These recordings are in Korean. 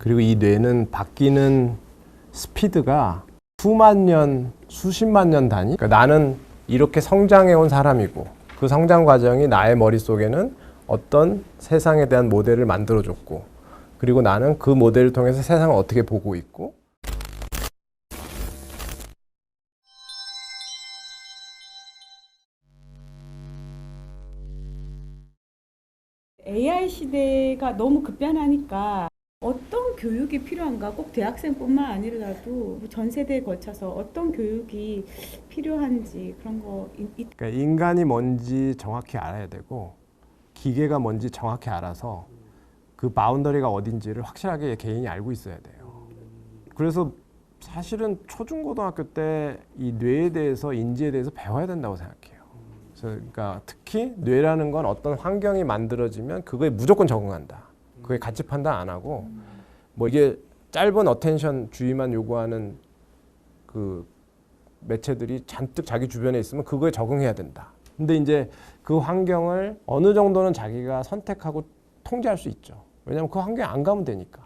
그리고 이 뇌는 바뀌는 스피드가 수만 년, 수십만 년 단위. 그러니까 나는 이렇게 성장해 온 사람이고 그 성장 과정이 나의 머릿속에는 어떤 세상에 대한 모델을 만들어줬고 그리고 나는 그 모델을 통해서 세상을 어떻게 보고 있고 AI 시대가 너무 급변하니까 어떤 교육이 필요한가? 꼭 대학생뿐만 아니라도 전 세대에 거쳐서 어떤 교육이 필요한지 그런 거 그러니까 인간이 뭔지 정확히 알아야 되고 기계가 뭔지 정확히 알아서 그 바운더리가 어딘지를 확실하게 개인이 알고 있어야 돼요. 그래서 사실은 초중고등학교 때 이 뇌에 대해서 인지에 대해서 배워야 된다고 생각해요. 그러니까 특히 뇌라는 건 어떤 환경이 만들어지면 그거에 무조건 적응한다. 그게 가치 판단 안 하고 뭐 이게 짧은 어텐션 주의만 요구하는 그 매체들이 잔뜩 자기 주변에 있으면 그거에 적응해야 된다. 근데 이제 그 환경을 어느 정도는 자기가 선택하고 통제할 수 있죠. 왜냐하면 그 환경에 안 가면 되니까.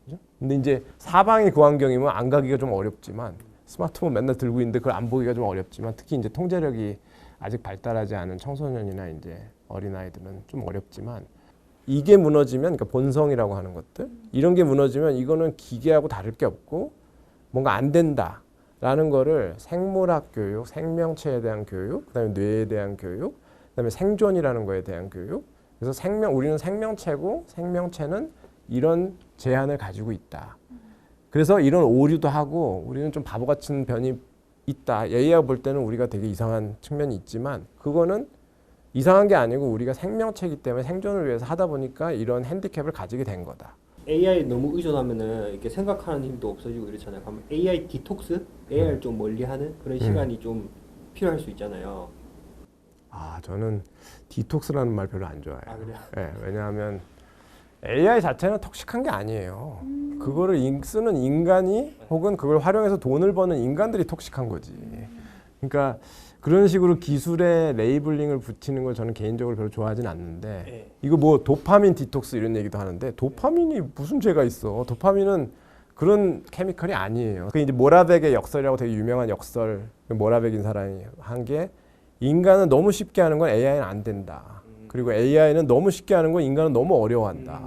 그죠? 근데 이제 사방이 그 환경이면 안 가기가 좀 어렵지만 스마트폰 맨날 들고 있는데 그걸 안 보기가 좀 어렵지만 특히 이제 통제력이 아직 발달하지 않은 청소년이나 이제 어린아이들은 좀 어렵지만 이게 무너지면 그러니까 본성이라고 하는 것들 이런 게 무너지면 이거는 기계하고 다를 게 없고 뭔가 안 된다라는 거를 생물학 교육, 생명체에 대한 교육, 그다음에 뇌에 대한 교육, 그다음에 생존이라는 거에 대한 교육. 그래서 우리는 생명체고 생명체는 이런 제한을 가지고 있다. 그래서 이런 오류도 하고 우리는 좀 바보 같은 변이 있다. AI가 볼 때는 우리가 되게 이상한 측면이 있지만 그거는 이상한 게 아니고 우리가 생명체이기 때문에 생존을 위해서 하다 보니까 이런 핸디캡을 가지게 된 거다. AI 너무 의존하면은 이렇게 생각하는 힘도 없어지고 이렇잖아요. 그러면 AI 디톡스, AI를 좀 멀리하는 그런 시간이 좀 필요할 수 있잖아요. 저는 디톡스라는 말 별로 안 좋아해요. 그래요? 네, 왜냐하면 AI 자체는 톡식한 게 아니에요. 그거를 쓰는 인간이 혹은 그걸 활용해서 돈을 버는 인간들이 톡식한 거지. 그러니까 그런 식으로 기술에 레이블링을 붙이는 걸 저는 개인적으로 별로 좋아하진 않는데 네. 이거 뭐 도파민 디톡스 이런 얘기도 하는데 도파민이 무슨 죄가 있어. 도파민은 그런 케미컬이 아니에요. 그 이제 모라벡의 역설이라고 되게 유명한 역설, 모라벡인 사람이 한 게 인간은 너무 쉽게 하는 건 AI는 안 된다. 그리고 AI는 너무 쉽게 하는 건 인간은 너무 어려워한다.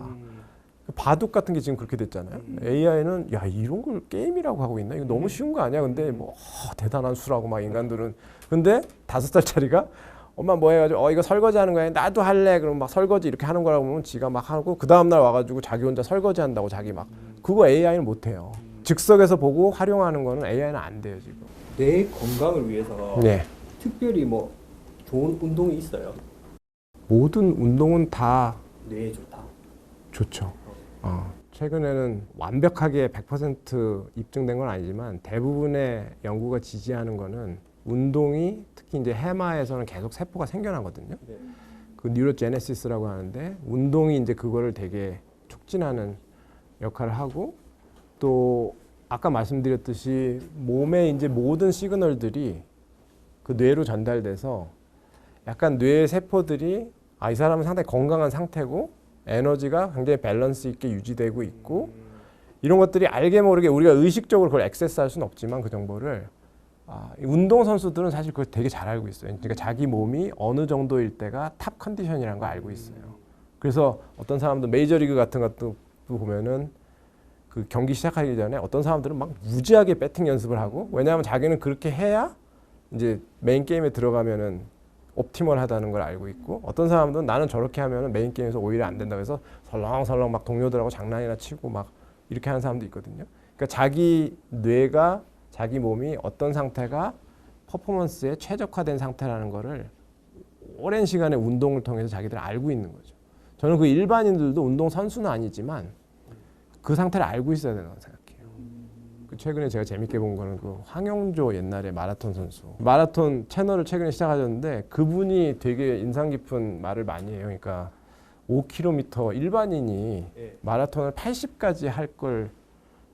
바둑 같은 게 지금 그렇게 됐잖아요. AI는 야 이런 걸 게임이라고 하고 있나? 이거 너무 쉬운 거 아니야? 근데 뭐 대단한 수라고 막 인간들은. 근데 5살짜리가 엄마 뭐 해가지고 이거 설거지 하는 거야. 나도 할래. 그럼 막 설거지 이렇게 하는 거라고 하면 지가 막 하고 그 다음 날 와가지고 자기 혼자 설거지 한다고 자기 막 그거 AI는 못 해요. 즉석에서 보고 활용하는 거는 AI는 안 돼요 지금. 뇌 건강을 위해서 네. 특별히 뭐 좋은 운동이 있어요? 모든 운동은 다 뇌에 좋다. 좋죠. 최근에는 완벽하게 100% 입증된 건 아니지만 대부분의 연구가 지지하는 거는 운동이 특히 이제 해마에서는 계속 세포가 생겨나거든요. 네. 그 뉴로제네시스라고 하는데 운동이 이제 그거를 되게 촉진하는 역할을 하고 또 아까 말씀드렸듯이 몸의 이제 모든 시그널들이 그 뇌로 전달돼서 약간 뇌의 세포들이 이 사람은 상당히 건강한 상태고 에너지가 굉장히 밸런스 있게 유지되고 있고 이런 것들이 알게 모르게 우리가 의식적으로 그걸 액세스할 수는 없지만 그 정보를 운동 선수들은 사실 그걸 되게 잘 알고 있어요. 그러니까 자기 몸이 어느 정도일 때가 탑 컨디션이라는 걸 알고 있어요. 그래서 어떤 사람들 메이저리그 같은 것도 보면은 그 경기 시작하기 전에 어떤 사람들은 막 무지하게 배팅 연습을 하고 왜냐하면 자기는 그렇게 해야 이제 메인 게임에 들어가면은 옵티멀하다는 걸 알고 있고 어떤 사람들은 나는 저렇게 하면은 메인 게임에서 오히려 안 된다고 해서 설렁설렁 막 동료들하고 장난이나 치고 막 이렇게 하는 사람도 있거든요. 그러니까 자기 뇌가 자기 몸이 어떤 상태가 퍼포먼스에 최적화된 상태라는 거를 오랜 시간의 운동을 통해서 자기들 알고 있는 거죠. 저는 그 일반인들도 운동 선수는 아니지만 그 상태를 알고 있어야 된다고 생각해요. 최근에 제가 재밌게 본 거는 그 황영조 옛날에 마라톤 선수 마라톤 채널을 최근에 시작하셨는데 그분이 되게 인상 깊은 말을 많이 해요. 그러니까 5km 일반인이 마라톤을 80까지 할 걸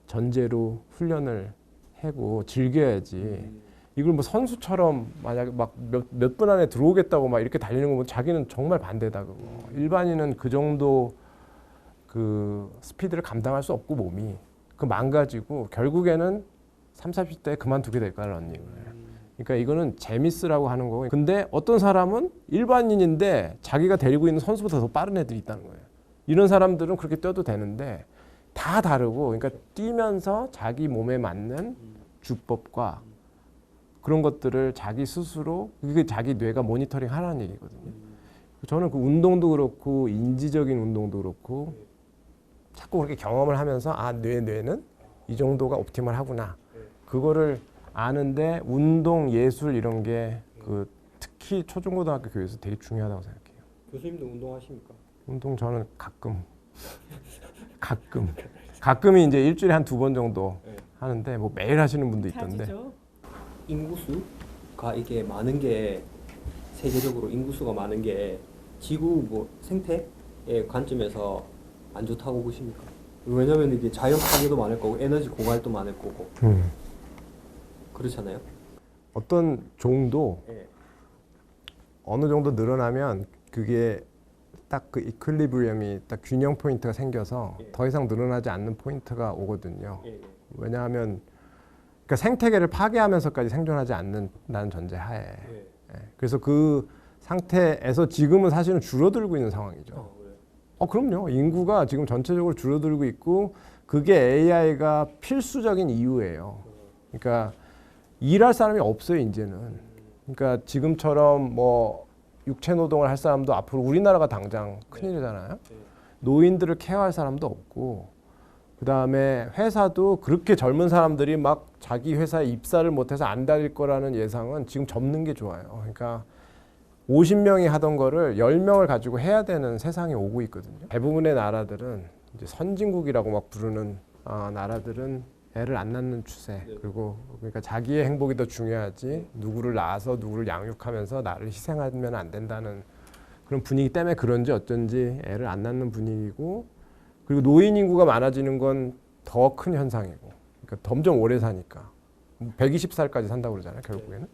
전제로 훈련을 하고 즐겨야지 이걸 뭐 선수처럼 만약에 막 몇 분 안에 들어오겠다고 막 이렇게 달리는 거 보면 자기는 정말 반대다 그거. 일반인은 그 정도 그 스피드를 감당할 수 없고 몸이 그 망가지고 결국에는 30, 40대에 그만두게 될 거야 러닝을. 그러니까 이거는 재미스라고 하는 거고. 근데 어떤 사람은 일반인인데 자기가 데리고 있는 선수보다 더 빠른 애들이 있다는 거예요. 이런 사람들은 그렇게 뛰어도 되는데 다 다르고, 그러니까 뛰면서 자기 몸에 맞는 주법과 그런 것들을 자기 스스로, 그게 자기 뇌가 모니터링 하라는 얘기거든요. 저는 그 운동도 그렇고 인지적인 운동도 그렇고 자꾸 그렇게 경험을 하면서 아, 뇌는 이 정도가 옵티멀하구나. 그거를 아는데 운동, 예술 이런 게 그 특히 초중고등학교 교육에서 되게 중요하다고 생각해요. 교수님도 운동하십니까? 운동 저는 가끔이 이제 일주일에 한 2번 정도 네. 하는데 뭐 매일 하시는 분도 있던데. 자주죠. 인구수가 이게 많은 게 세계적으로 인구수가 많은 게 지구 뭐 생태의 관점에서 안 좋다고 보십니까? 왜냐면 이게 자연 파괴도 많을 거고 에너지 고갈도 많을 거고 그렇잖아요. 어떤 종도 예. 어느 정도 늘어나면 그게 딱 그 이퀄리브리엄이 딱 균형 포인트가 생겨서 예. 더 이상 늘어나지 않는 포인트가 오거든요. 예. 왜냐하면 그러니까 생태계를 파괴하면서까지 생존하지 않는다는 전제하에. 예. 예. 그래서 그 상태에서 지금은 사실은 줄어들고 있는 상황이죠. 그래요. 그럼요. 인구가 지금 전체적으로 줄어들고 있고 그게 AI가 필수적인 이유예요. 그러니까 일할 사람이 없어요, 이제는. 그러니까 지금처럼 뭐 육체 노동을 할 사람도 앞으로 우리나라가 당장 큰일이잖아요. 노인들을 케어할 사람도 없고, 그 다음에 회사도 그렇게 젊은 사람들이 막 자기 회사에 입사를 못해서 안 다닐 거라는 예상은 지금 접는 게 좋아요. 그러니까 50명이 하던 거를 10명을 가지고 해야 되는 세상이 오고 있거든요. 대부분의 나라들은 이제 선진국이라고 막 부르는 나라들은 애를 안 낳는 추세. 그리고 그러니까 자기의 행복이 더 중요하지 누구를 낳아서 누구를 양육하면서 나를 희생하면 안 된다는 그런 분위기 때문에 그런지 어쩐지 애를 안 낳는 분위기고, 그리고 노인 인구가 많아지는 건 더 큰 현상이고, 그러니까 점점 오래 사니까 120살까지 산다고 그러잖아요, 결국에는.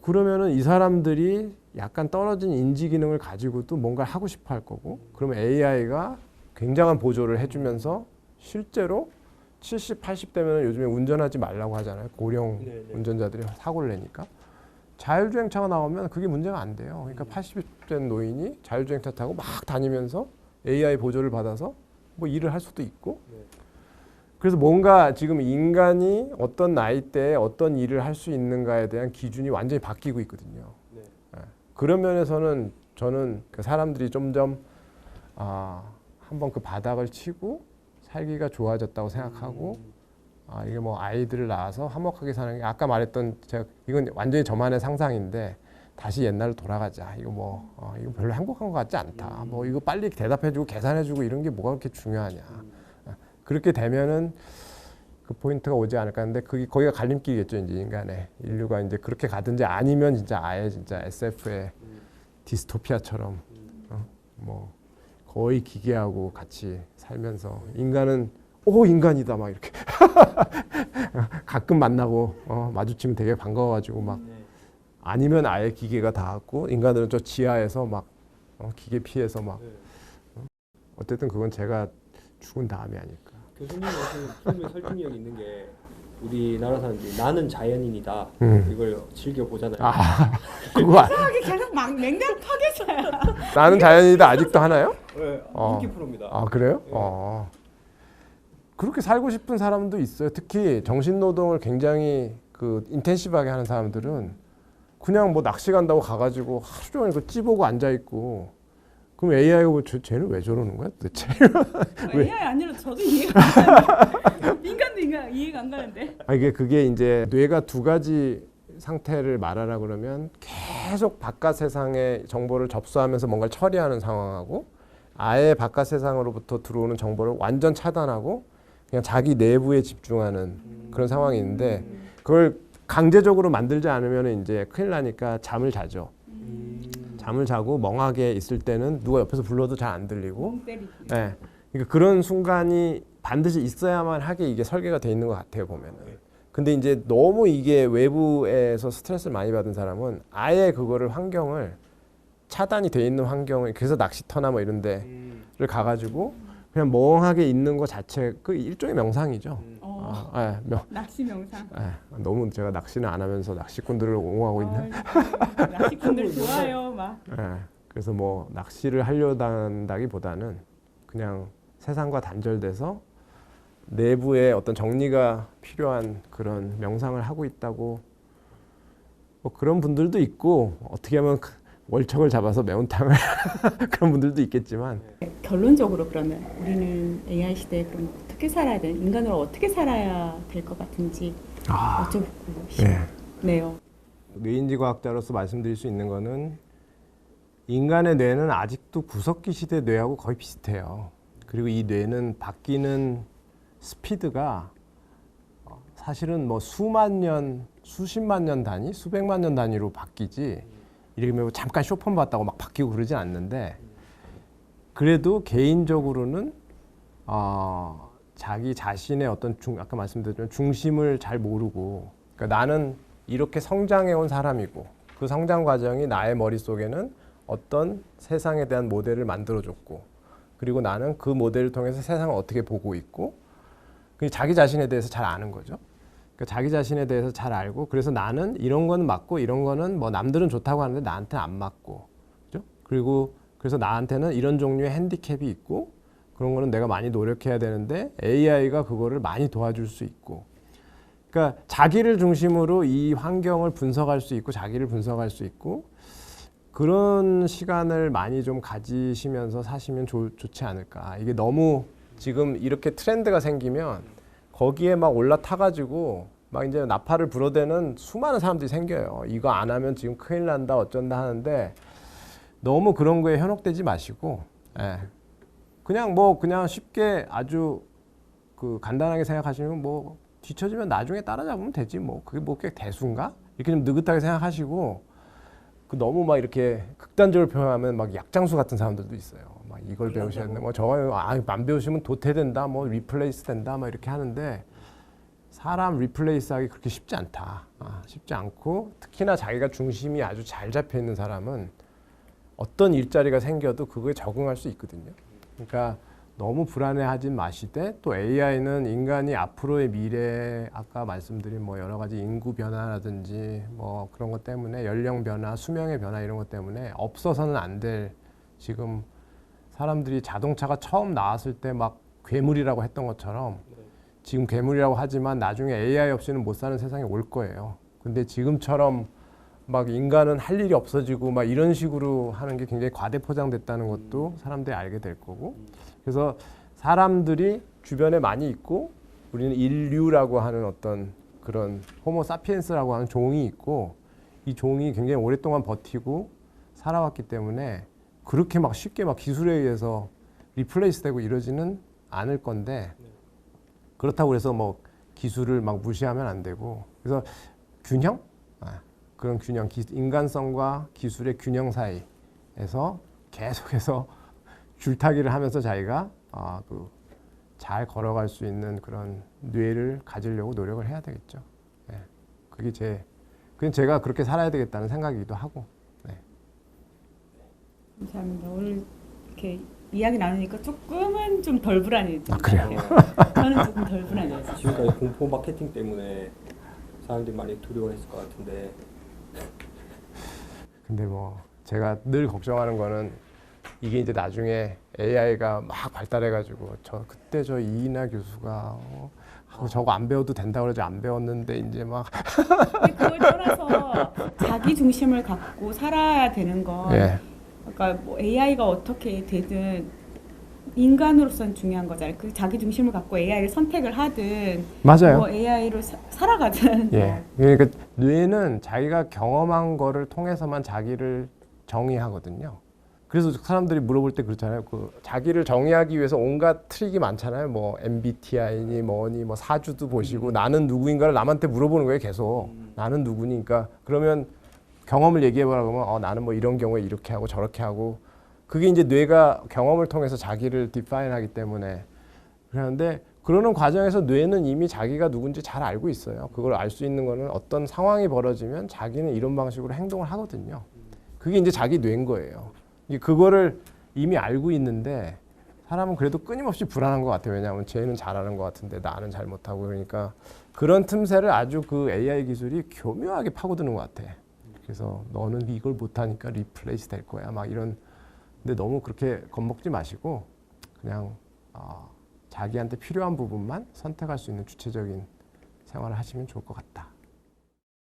그러면은 이 사람들이 약간 떨어진 인지 기능을 가지고도 뭔가를 하고 싶어 할 거고, 그러면 AI가 굉장한 보조를 해주면서 실제로 70, 80대면 요즘에 운전하지 말라고 하잖아요. 고령 운전자들이 사고를 내니까. 자율주행차가 나오면 그게 문제가 안 돼요. 그러니까 80대 노인이 자율주행차 타고 막 다니면서 AI 보조를 받아서 뭐 일을 할 수도 있고. 그래서 뭔가 지금 인간이 어떤 나이대에 어떤 일을 할 수 있는가에 대한 기준이 완전히 바뀌고 있거든요. 그런 면에서는 저는 그 사람들이 점점 한번 그 바닥을 치고 살기가 좋아졌다고 생각하고, 이게 뭐 아이들을 낳아서 화목하게 사는 게 아까 말했던, 제가 이건 완전히 저만의 상상인데 다시 옛날로 돌아가자. 이거 이거 별로 행복한 것 같지 않다. 뭐 이거 빨리 대답해주고 계산해주고 이런 게 뭐가 그렇게 중요하냐. 그렇게 되면은 그 포인트가 오지 않을까 하는데 거기가 갈림길이겠죠, 이제 인간의 인류가 이제 그렇게 가든지 아니면 진짜 아예 진짜 SF의 디스토피아처럼 뭐 거의 기계하고 같이 살면서 인간은 인간이다 막 이렇게 가끔 만나고 마주치면 되게 반가워가지고 막, 아니면 아예 기계가 다 왔고 인간들은 저 지하에서 막 기계 피해서 막 어쨌든 그건 제가 죽은 다음이 아닐까. 교수님 말씀에 설득력이 있는 게 우리나라 사람들이 나는 자연인이다 이걸 즐겨 보잖아요. 그거 이상하게 계속 막 맹랑하게서요. 나는 자연이다 아직도 하나요? 네, 인기 프로입니다. 그래요? 네. 그렇게 살고 싶은 사람도 있어요. 특히 정신 노동을 굉장히 그 인텐시브하게 하는 사람들은 그냥 뭐 낚시 간다고 가가지고 하루 종일 그 찌보고 앉아 있고, 그럼 AI가 뭐 쟤는 왜 저러는 거야 도대체? AI 아니라 저도 이해가 안 가는데. 인간도 이해가 안 가는데. 그게 이제 뇌가 두 가지 상태를 말하라 그러면 계속 바깥 세상의 정보를 접수하면서 뭔가를 처리하는 상황하고, 아예 바깥 세상으로부터 들어오는 정보를 완전 차단하고 그냥 자기 내부에 집중하는 그런 상황이 있는데, 그걸 강제적으로 만들지 않으면 이제 큰일 나니까 잠을 자죠. 잠을 자고 멍하게 있을 때는 누가 옆에서 불러도 잘 안 들리고, 그러니까 그런 순간이 반드시 있어야만 하게 이게 설계가 돼 있는 것 같아요, 보면은. 근데 이제 너무 이게 외부에서 스트레스를 많이 받은 사람은 아예 그거를 환경을 차단이 돼 있는 환경을, 그래서 낚시터나 뭐 이런데 가가지고 그냥 멍하게 있는 거 자체 그 일종의 명상이죠. 낚시 명상. 너무 제가 낚시는 안 하면서 낚시꾼들을 옹호하고 있는. 낚시꾼들 좋아요, 막. 그래서 뭐 낚시를 하려고 한다기보다는 그냥 세상과 단절돼서 내부에 어떤 정리가 필요한 그런 명상을 하고 있다고 뭐 그런 분들도 있고 어떻게 하면 월척을 잡아서 매운탕을 그런 분들도 있겠지만 결론적으로 그러면 우리는 AI 시대에 그럼 어떻게 살아야 돼? 인간으로 어떻게 살아야 될 것 같은지 여쭤보고 싶네요. 뇌인지 과학자로서 말씀드릴 수 있는 거는 인간의 뇌는 아직도 구석기 시대 뇌하고 거의 비슷해요. 그리고 이 뇌는 바뀌는 스피드가 사실은 뭐 수만 년, 수십만 년 단위, 수백만 년 단위로 바뀌지 이렇게 뭐 잠깐 쇼폰 봤다고 막 바뀌고 그러진 않는데 그래도 개인적으로는 자기 자신의 어떤 아까 말씀드렸지만 중심을 잘 모르고 그러니까 나는 이렇게 성장해 온 사람이고 그 성장 과정이 나의 머릿속에는 어떤 세상에 대한 모델을 만들어줬고 그리고 나는 그 모델을 통해서 세상을 어떻게 보고 있고 자기 자신에 대해서 잘 아는 거죠. 그러니까 자기 자신에 대해서 잘 알고 그래서 나는 이런 거는 맞고 이런 거는 뭐 남들은 좋다고 하는데 나한테는 안 맞고 그죠? 그리고 그래서 나한테는 이런 종류의 핸디캡이 있고 그런 거는 내가 많이 노력해야 되는데 AI가 그거를 많이 도와줄 수 있고 그러니까 자기를 중심으로 이 환경을 분석할 수 있고 자기를 분석할 수 있고 그런 시간을 많이 좀 가지시면서 사시면 좋지 않을까. 이게 너무 지금 이렇게 트렌드가 생기면 거기에 막 올라타가지고 막 이제 나팔을 불어대는 수많은 사람들이 생겨요. 이거 안 하면 지금 큰일 난다 어쩐다 하는데 너무 그런 거에 현혹되지 마시고 그냥 쉽게 아주 그 간단하게 생각하시면 뭐 뒤처지면 나중에 따라잡으면 되지 뭐 그게 뭐 꽤 대수인가? 이렇게 좀 느긋하게 생각하시고 그 너무 막 이렇게 극단적으로 표현하면 막 약장수 같은 사람들도 있어요. 막 이걸 배우셔야 된다. 뭐 저거 안 배우시면 도태된다. 뭐 리플레이스 된다. 막 이렇게 하는데 사람 리플레이스하기 그렇게 쉽지 않다. 쉽지 않고 특히나 자기가 중심이 아주 잘 잡혀 있는 사람은 어떤 일자리가 생겨도 그거에 적응할 수 있거든요. 그러니까 너무 불안해하지 마시되 또 AI는 인간이 앞으로의 미래 아까 말씀드린 뭐 여러 가지 인구 변화라든지 뭐 그런 것 때문에 연령 변화, 수명의 변화 이런 것 때문에 없어서는 안 될 지금 사람들이 자동차가 처음 나왔을 때 막 괴물이라고 했던 것처럼 지금 괴물이라고 하지만 나중에 AI 없이는 못 사는 세상이 올 거예요. 근데 지금처럼 막 인간은 할 일이 없어지고 막 이런 식으로 하는 게 굉장히 과대 포장됐다는 것도 사람들이 알게 될 거고 그래서 사람들이 주변에 많이 있고 우리는 인류라고 하는 어떤 그런 호모 사피엔스라고 하는 종이 있고 이 종이 굉장히 오랫동안 버티고 살아왔기 때문에 그렇게 막 쉽게 막 기술에 의해서 리플레이스 되고 이러지는 않을 건데 그렇다고 해서 뭐 기술을 막 무시하면 안 되고 그래서 균형? 그런 균형, 인간성과 기술의 균형 사이에서 계속해서 줄타기를 하면서 자기가 잘 걸어갈 수 있는 그런 뇌를 가지려고 노력을 해야 되겠죠. 그게 제가 그렇게 살아야 되겠다는 생각이기도 하고. 감사합니다. 오늘 이렇게 이야기 나누니까 조금은 좀 덜 불안해졌어요. 그래요? 저는 조금 덜 불안해졌어요. 지금까지 공포 마케팅 때문에 사람들이 많이 두려워했을 것 같은데 근데 뭐 제가 늘 걱정하는 거는 이게 이제 나중에 AI가 막 발달해가지고 그때 저 이인하 교수가 저거 안 배워도 된다고 그러지 안 배웠는데 이제 막 근데 그걸 떠나서 자기 중심을 갖고 살아야 되는 건 그러니까 뭐 AI가 어떻게 되든 인간으로서는 중요한 거잖아요. 그 자기 중심을 갖고 AI를 선택을 하든 맞아요. 뭐 AI로 살아가든 그러니까 뇌는 자기가 경험한 거를 통해서만 자기를 정의하거든요. 그래서 사람들이 물어볼 때 그렇잖아요. 그 자기를 정의하기 위해서 온갖 트릭이 많잖아요. 뭐 MBTI니 뭐니 뭐 사주도 보시고 나는 누구인가를 남한테 물어보는 거예요. 계속 나는 누구니까 그러면 경험을 얘기해보라 그러면 나는 뭐 이런 경우에 이렇게 하고 저렇게 하고 그게 이제 뇌가 경험을 통해서 자기를 디파인하기 때문에 그러는데 그러는 과정에서 뇌는 이미 자기가 누군지 잘 알고 있어요. 그걸 알 수 있는 거는 어떤 상황이 벌어지면 자기는 이런 방식으로 행동을 하거든요. 그게 이제 자기 뇌인 거예요. 그거를 이미 알고 있는데 사람은 그래도 끊임없이 불안한 것 같아요. 왜냐하면 쟤는 잘하는 것 같은데 나는 잘 못하고 그러니까 그런 틈새를 아주 그 AI 기술이 교묘하게 파고드는 것 같아. 그래서 너는 이걸 못하니까 리플레이스 될 거야. 막 이런. 근데 너무 그렇게 겁먹지 마시고 그냥 자기한테 필요한 부분만 선택할 수 있는 주체적인 생활을 하시면 좋을 것 같다.